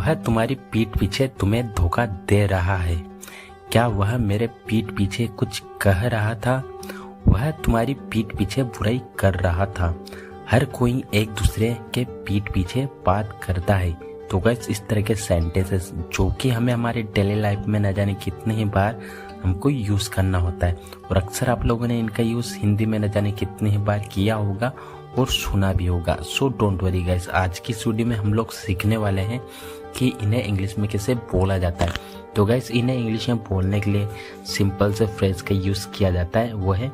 वह तुम्हारी पीठ पीछे तुम्हें धोखा दे रहा है। क्या वह मेरे पीठ पीछे कुछ कह रहा था? वह तुम्हारी पीठ पीछे बुराई कर रहा था। हर कोई एक दूसरे के पीठ पीछे बात करता है। तो गाइस इस तरह के सेंटेंसेस जो कि हमें हमारे डेली लाइफ में न जाने कितने ही बार हमको यूज़ करना होता है, और अक्सर आप लोगों ने इनका यूज़ हिंदी में न जाने कितने ही बार किया होगा और सुना भी होगा। सो डोंट वरी गाइस, आज की वीडियो में हम लोग सीखने वाले हैं कि इन्हें इंग्लिश में कैसे बोला जाता है। तो गाइस इन्हें इंग्लिश में बोलने के लिए सिंपल से फ्रेज का यूज़ किया जाता है, वो है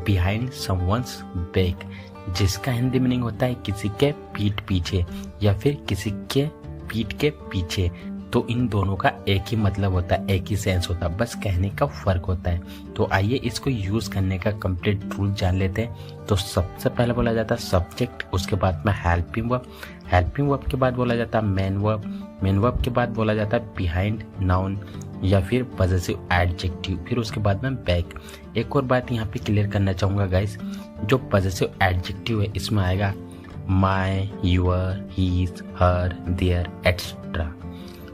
बिहाइंड समवन्स बैक, जिसका हिंदी मीनिंग होता है किसी के पीठ पीछे या फिर किसी के पीठ के पीछे। तो इन दोनों का एक ही मतलब होता है, एक ही सेंस होता है, बस कहने का फर्क होता है। तो आइए इसको यूज करने का कंप्लीट रूल जान लेते हैं। तो सबसे पहले बोला जाता है सब्जेक्ट, उसके बाद में हेल्पिंग वर्ब, हेल्पिंग वर्ब के बाद बोला जाता है मेन वर्ब, मेन वर्ब के बाद बोला जाता है बिहाइंड नाउन या फिर पॉजेसिव एडजेक्टिव, फिर उसके बाद में बैक। एक और बात यहाँ पे क्लियर करना चाहूंगा गाइस, जो पॉजेसिव एडजेक्टिव है इसमें आएगा my, your, his, her, their etcetera.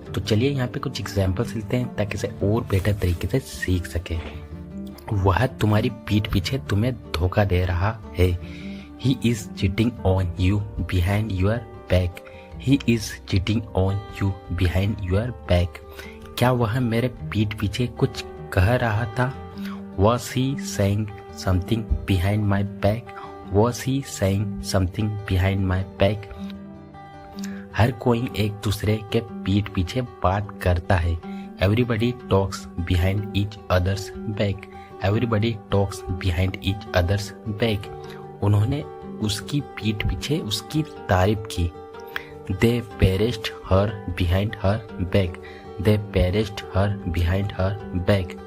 तो चलिए यहाँ पे कुछ एग्जाम्पल्स लेते हैं ताकि इसे और बेटर तरीके से सीख सके। वह तुम्हारी पीठ पीछे तुम्हें धोखा दे रहा है। He is cheating on you behind you're back. He is cheating on you behind you're back. क्या वह मेरे पीठ पीछे कुछ कह रहा था? Was he saying something behind my back? Was he saying something behind my back? हर कोई एक दूसरे के पीठ पीछे बात करता है। Everybody talks behind each other's back. Everybody talks behind each other's back. उन्होंने उसकी पीठ पीछे उसकी तारीफ की। They praised her behind her back. They praised her behind her back.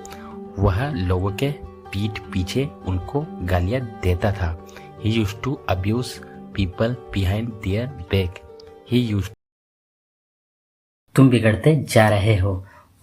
वह लोगों के पीठ पीछे उनको गालियां देता था। He used to abuse people behind their back. He used. तुम बिगड़ते जा रहे हो,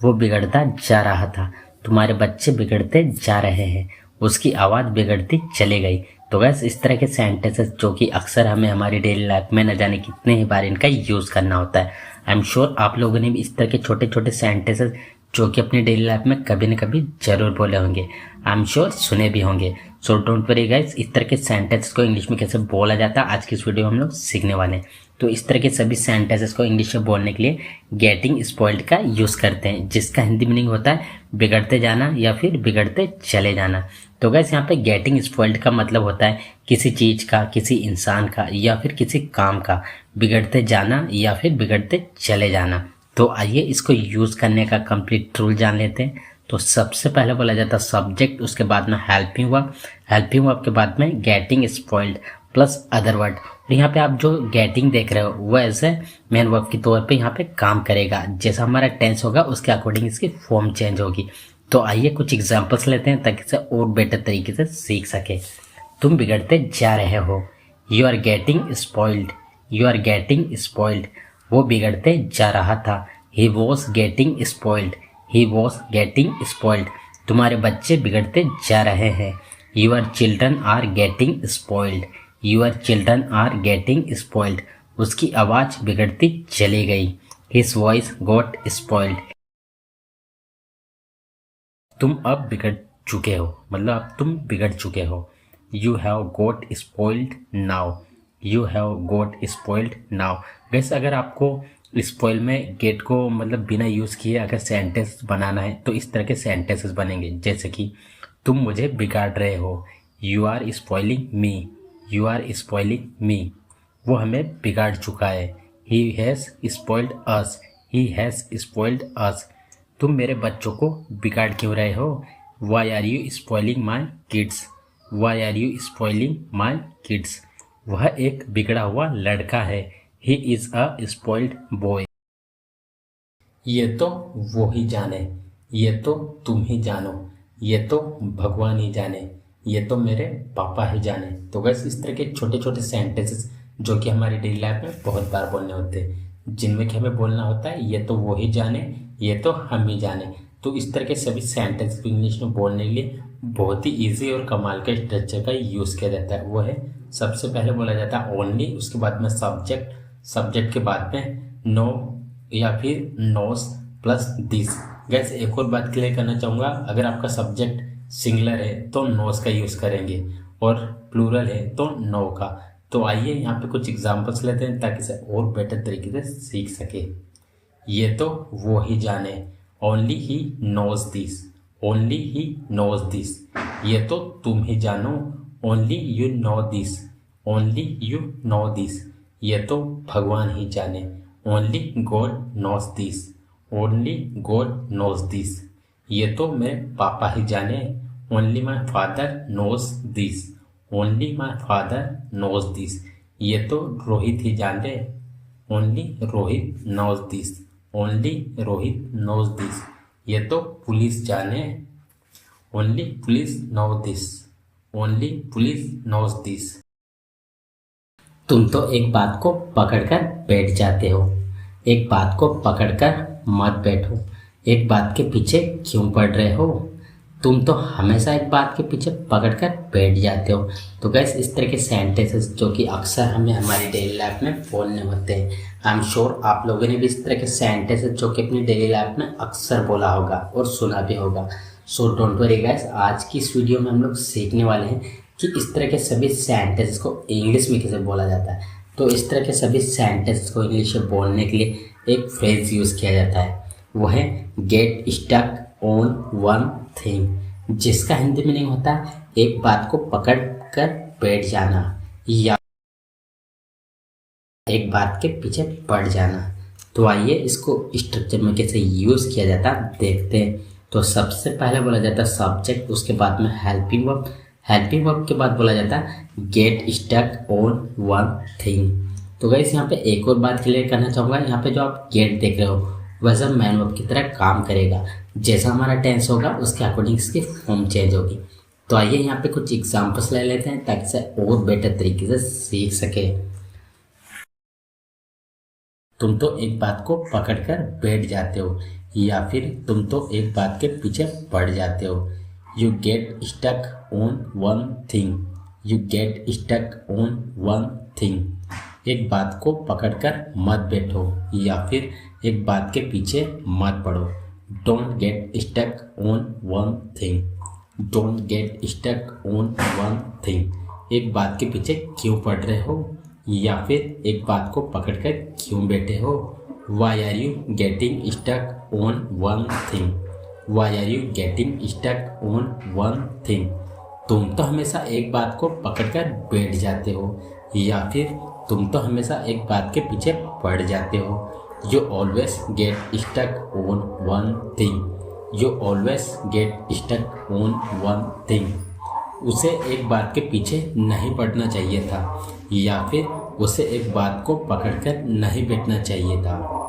वो बिगड़ता जा रहा था। तुम्हारे बच्चे बिगड़ते जा रहे हैं, उसकी आवाज़ बिगड़ती चली गई। तो गैस इस तरह के सेंटेंसेस जो कि अक्सर हमें हमारी डेली लाइफ में न जाने कितने ही बार इनका यूज़ करना होता है। आई एम श्योर आप लोगों ने भी इस तरह के छोटे छोटे सेंटेंसेस जो कि अपनी डेली लाइफ में कभी न कभी जरूर बोले होंगे, आई एम श्योर सुने भी होंगे। सो डोंट वरी गाइस, इस तरह के सेंटेंस को इंग्लिश में कैसे बोला जाता है आज की इस वीडियो में हम लोग सीखने वाले हैं। तो इस तरह के सभी सेंटेंसेस को इंग्लिश में बोलने के लिए गेटिंग स्पॉइल्ड का यूज़ करते हैं, जिसका हिंदी मीनिंग होता है बिगड़ते जाना या फिर बिगड़ते चले जाना। तो गाइस यहाँ पे गेटिंग स्पॉइल्ड का मतलब होता है किसी चीज़ का, किसी इंसान का या फिर किसी काम का बिगड़ते जाना या फिर बिगड़ते चले जाना। तो आइए इसको यूज़ करने का कंप्लीट रूल जान लेते हैं। तो सबसे पहले बोला जाता है सब्जेक्ट, उसके बाद में हेल्पिंग वर्ब, हेल्पिंग वर्ब के बाद में getting spoiled plus other word. और यहाँ पे आप जो गेटिंग देख रहे हो वो ऐसे मेन वर्ब के तौर पे यहाँ पे काम करेगा। जैसा हमारा टेंस होगा उसके अकॉर्डिंग इसकी फॉर्म चेंज होगी। तो आइए कुछ एग्जांपल्स लेते हैं ताकि इसे और बेटर तरीके से सीख सके। तुम बिगड़ते जा रहे हो, you are getting spoiled, you are getting spoiled. वो बिगड़ते जा रहा था, he was getting spoiled, he was getting spoiled. तुम्हारे बच्चे बिगड़ते जा रहे हैं, your children are getting spoiled, your children are getting spoiled. उसकी आवाज़ बिगड़ती चली गई, हिज वॉइस गॉट स्पॉइल्ड। तुम अब बिगड़ चुके हो, मतलब अब तुम बिगड़ चुके हो। You have got spoiled now, you have got spoiled now. वैसे अगर आपको स्पॉइल में गेट को मतलब बिना यूज़ किए अगर सेंटेंस बनाना है तो इस तरह के सेंटेंसेस बनेंगे, जैसे कि तुम मुझे बिगाड़ रहे हो, you are spoiling me, you are spoiling me. वो हमें बिगाड़ चुका है, he has spoiled us, he has spoiled us. तुम मेरे बच्चों को बिगाड़ क्यों रहे हो? Why are you spoiling my kids, why are you spoiling my kids. वह एक बिगड़ा हुआ लड़का है, he is a spoiled boy. ये तो वो ही जाने, ये तो तुम ही जानो, ये तो भगवान ही जाने, ये तो मेरे पापा ही जाने। तो बस इस तरह के छोटे छोटे सेंटेंसेस जो कि हमारी डेली लाइफ में बहुत बार बोलने होते हैं, जिनमें कि हमें बोलना होता है ये तो वो ही जाने, ये तो हम ही जाने। तो इस तरह के सभी सेंटेंस को इंग्लिश में बोलने के लिए बहुत ही ईजी और कमाल के स्ट्रक्चर का यूज़ किया जाता है। वो है सबसे पहले बोला जाता है ओनली, उसके बाद में सब्जेक्ट, सब्जेक्ट के बाद में नो, या फिर नोज प्लस दिस। गैस एक और बात क्लियर करना चाहूँगा, अगर आपका सब्जेक्ट सिंगुलर है तो नोज का यूज़ करेंगे और प्लूरल है तो नो का। तो आइए यहाँ पे कुछ एग्जांपल्स लेते हैं ताकि इसे और बेटर तरीके से सीख सके। ये तो वो ही जाने, only he knows this, only he knows this. ये तो तुम ही जानो, only you know this, only you know this. ये तो भगवान ही जाने, only God knows this, only God knows this. ये तो मेरे पापा ही जाने, only my father knows this, only my father knows this. ये तो रोहित ही जाने, only Rohit knows this, only Rohit knows this. ये तो पुलिस जाने, only police know this, only police knows this. तुम तो एक बात को पकड़कर बैठ जाते हो, एक बात को पकड़कर मत बैठो, एक बात के पीछे क्यों पड़ रहे हो। तुम तो हमेशा एक बात के पीछे पकड़कर बैठ जाते हो। तो गैस इस तरह के सेंटेंसेस जो कि अक्सर हमें हमारी डेली लाइफ में बोलने होते हैं। आई एम श्योर आप लोगों ने भी इस तरह के सेंटेंसेस जो कि अपनी डेली लाइफ में अक्सर बोला होगा और सुना भी होगा। सो डोंट वरी गैस, आज की इस वीडियो में हम लोग सीखने वाले हैं कि इस तरह के सभी सेंटेंसेस को इंग्लिश में कैसे बोला जाता है। तो इस तरह के सभी सेंटेंसेस को इंग्लिश में बोलने के लिए एक फ्रेज यूज़ किया जाता है, वो है get stuck on one thing, जिसका हिंदी मीनिंग होता है एक बात को पकड़ कर बैठ जाना या एक बात के पीछे पड़ जाना। तो आइए इसको स्ट्रक्चर में कैसे यूज़ किया जाता देखते हैं। तो सबसे पहले बोला जाता है सब्जेक्ट, उसके बाद में हेल्पिंग वर्ब, हेल्पिंग वर्ब के बाद बोला जाता है get stuck on one thing. तो गाइस यहाँ पे एक और बात क्लियर करना चाहूँगा, यहाँ पे जो आप गेट देख रहे हो वैसा मैन वर्ब की तरह काम करेगा, जैसा हमारा टेंस होगा उसके अकॉर्डिंग इसकी फॉर्म चेंज होगी। तो आइए यहाँ पे कुछ एग्जांपल्स ले लेते हैं ताकि से और बेटर तरीके से सीख सके। तुम तो एक बात को पकड़कर बैठ जाते हो या फिर तुम तो एक बात के पीछे पड़ जाते हो। You get stuck on one thing, you get stuck on one thing. एक बात को पकड़कर मत बैठो या फिर एक बात के पीछे मत पड़ो। Don't get stuck on one thing, don't get stuck on one thing. एक बात के पीछे क्यों पड़ रहे हो या फिर एक बात को पकड़कर क्यों बैठे हो। Why are you getting stuck on one thing, why are you getting stuck on one thing. तुम तो हमेशा एक बात को पकड़कर बैठ जाते हो या फिर तुम तो हमेशा एक बात के पीछे पड़ जाते हो। You always get stuck on one thing, you always get stuck on one thing. उसे एक बात के पीछे नहीं पड़ना चाहिए था या फिर उसे एक बात को पकड़कर नहीं बैठना चाहिए था।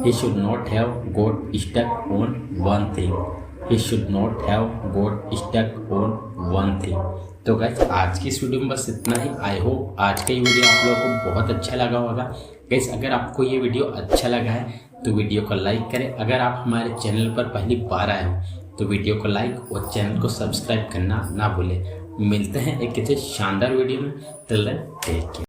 He should not have got stuck on one thing, he should not have got stuck on one thing। तो गाइस आज की इस वीडियो में बस इतना ही। आई होप आज का ये वीडियो आप लोगों को बहुत अच्छा लगा होगा। गाइस अगर आपको ये वीडियो अच्छा लगा है तो वीडियो को लाइक करें। अगर आप हमारे चैनल पर पहली बार आए हो तो वीडियो को लाइक और चैनल को सब्सक्राइब करना ना भूलें। मिलते हैं एक ऐसे शानदार वीडियो में। Till then take care.